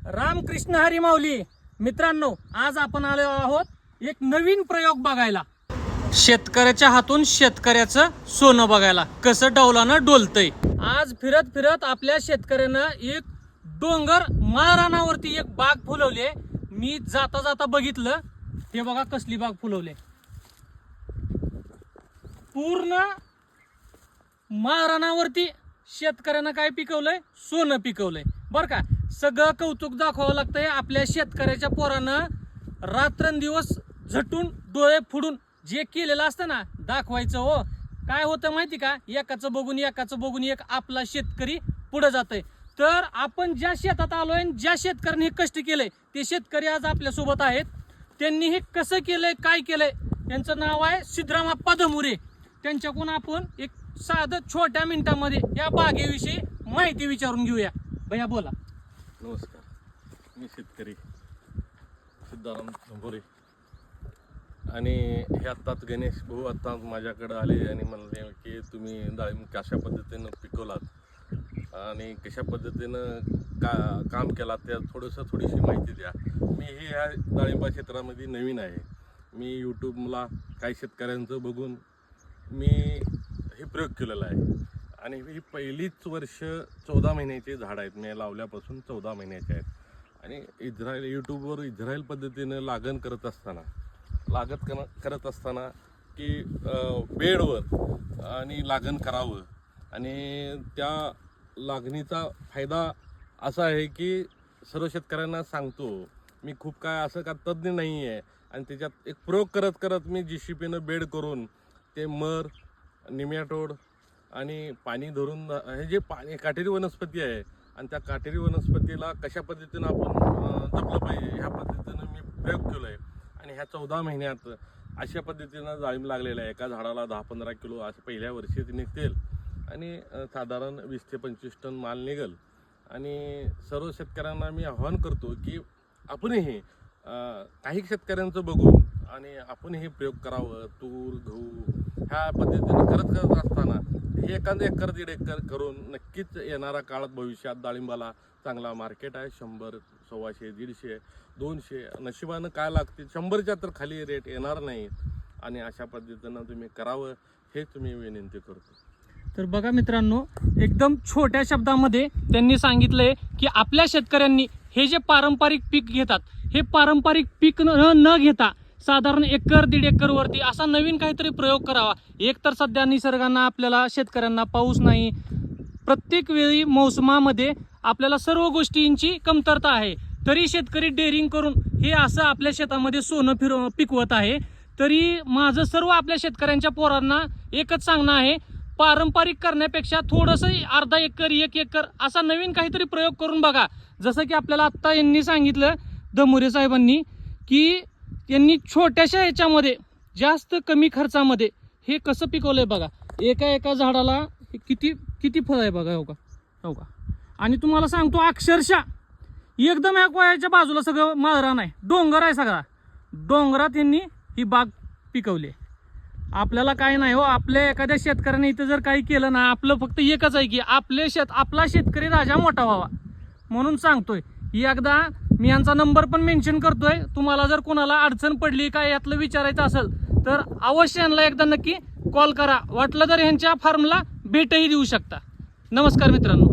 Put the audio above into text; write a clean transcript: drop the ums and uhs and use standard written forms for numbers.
रामकृष्ण हरी माऊली. मित्रांनो, आज आपण आलो आहोत एक नवीन प्रयोग बघायला. शेतकऱ्याच्या हातून शेतकऱ्याचं सोनं बघायला कसं डौलानं डोलतंय. आज फिरत फिरत आपल्या शेतकऱ्यानं एक डोंगर माळरानावरती एक बाग फुलवली. मी जाता जाता बघितलं, हे बघा कसली बाग फुलवली. पूर्ण माळरानावरती शेतकऱ्यानं काय पिकवलंय? सोनं पिकवलंय. बर का, सगळं कौतुक दाखवावं लागतंय. आपल्या शेतकऱ्याच्या पोरानं रात्रंदिवस झटून डोळे फोडून जे केलेलं असतं ना, दाखवायचं. हो, काय होतं माहिती का, एकाचं बघून एक आपला शेतकरी पुढे जातोय. तर आपण ज्या शेतात आलोय, ज्या शेतकऱ्यांनी कष्ट केलंय, ते शेतकरी आज आपल्या सोबत आहेत. त्यांनी हे कसं केलंय, काय केलंय, त्यांचं नाव आहे सिद्धरामप्पा धमुरे. त्यांच्याकडून आपण एक साधं छोट्या मिनिटामध्ये या बागेविषयी माहिती विचारून घेऊया. भैया बोला. नमस्कार, मी शेतकरी सिद्धाराम धंबोरे. आणि हे आत्ताच गणेश भाऊ आत्ता माझ्याकडे आले आणि म्हणले की तुम्ही डाळिंब कशा पद्धतीनं पिकवलात आणि कशा पद्धतीनं काम केलात, त्या थोडीशी माहिती द्या. मी हे ह्या डाळिंबा क्षेत्रामध्ये नवीन आहे. मी यूट्यूबला काही शेतकऱ्यांचं बघून मी हे प्रयोग केलेला आहे. आणि ही पहिलीच वर्ष 14 महिन्याचे झाड आहेत. मी लावल्यापासून 14 महिन्याचे आहेत. आणि यूट्यूबवर इस्रायल पद्धतीनं लागण करत असताना की बेडवर आणि लागण करावं. आणि त्या लागणीचा फायदा असा आहे की सर्व शेतकऱ्यांना सांगतो. मी खूप काय असं का तज्ज्ञ नाही आहे. आणि त्याच्यात एक प्रयोग करत करत मी JCPनं बेड करून ते मर, निमॅटोड आणि पाणी धरून, हे जे पाणी काटेरी वनस्पती आहे आणि त्या काटेरी वनस्पतीला कशा पद्धतीनं आपण जपलं पाहिजे, ह्या पद्धतीनं मी प्रयोग केला आहे. आणि ह्या 14 महिन्यात अशा पद्धतीनं डाळिंब लागलेलं आहे. एका झाडाला 10-15 किलो असं पहिल्या वर्षीच निघतील आणि साधारण 20 ते 25 टन माल निघेल. आणि सर्व शेतकऱ्यांना मी आव्हान करतो की आपणही काही शेतकऱ्यांचं बघून आणि आपण हे प्रयोग करावं. तूर, गहू ह्या पद्धतीनं करत असताना हे एखादं एकर 1.5 एकर करून नक्कीच येणाऱ्या काळात भविष्यात डाळिंबाला चांगला मार्केट आहे. 100, 125, 150, 200 नशिबानं काय लागते, 100च्या तर खाली रेट येणार नाही. आणि अशा पद्धतीनं तुम्ही करावं हे तुम्ही विनंती करतो. तर बघा मित्रांनो, एकदम छोट्या शब्दामध्ये त्यांनी सांगितलंय की आपल्या शेतकऱ्यांनी हे जे पारंपरिक पीक घेतात, हे पारंपरिक पीक न घेता साधारण 1-1.5 एकर वरती असा नवीन काहीतरी प्रयोग करावा. एक तर सध्या निसर्गानं आपल्याला शेतकऱ्यांना पाऊस नाही. प्रत्येक वेळी मोसमामध्ये आपल्याला सर्व गोष्टींची कमतरता आहे. तरी शेतकरी डेअरिंग करून हे असं आपल्या शेतामध्ये सोनं पिकवत आहे. तरी माझं सर्व आपल्या शेतकऱ्यांच्या पोरांना एकच सांगणं आहे, पारंपरिक करण्यापेक्षा थोडंसं 1/2 एकर, 1 एकर असा नवीन काहीतरी प्रयोग करून बघा. जसं की आपल्याला आत्ता यांनी सांगितलं, धमुरे साहेबांनी, की यांनी छोट्याशा ह्याच्यामध्ये जास्त कमी खर्चामध्ये हे कसं पिकवलंय बघा. एका झाडाला किती फळ आहे बघा. हो का. आणि तुम्हाला सांगतो, अक्षरशः एकदम या कोयाच्या बाजूला सगळं माळरान आहे, डोंगर आहे सगळा. डोंगरात यांनी ही बाग पिकवली. आपल्याला काय नाही हो, आपल्या एखाद्या शेतकऱ्याने इथं जर काही केलं ना, आपलं फक्त एकच आहे की आपला शेतकरी राजा मोठा व्हावा. म्हणून सांगतोय, एकदा मी यांचा नंबर पण मेन्शन करतोय. तुम्हाला जर कोणाला अडचण पडली, काय यातलं विचारायचं असेल तर अवश्य यांना एकदा नक्की कॉल करा. वाटलं तर ह्यांच्या फार्मला भेटही देऊ शकता. नमस्कार मित्रांनो.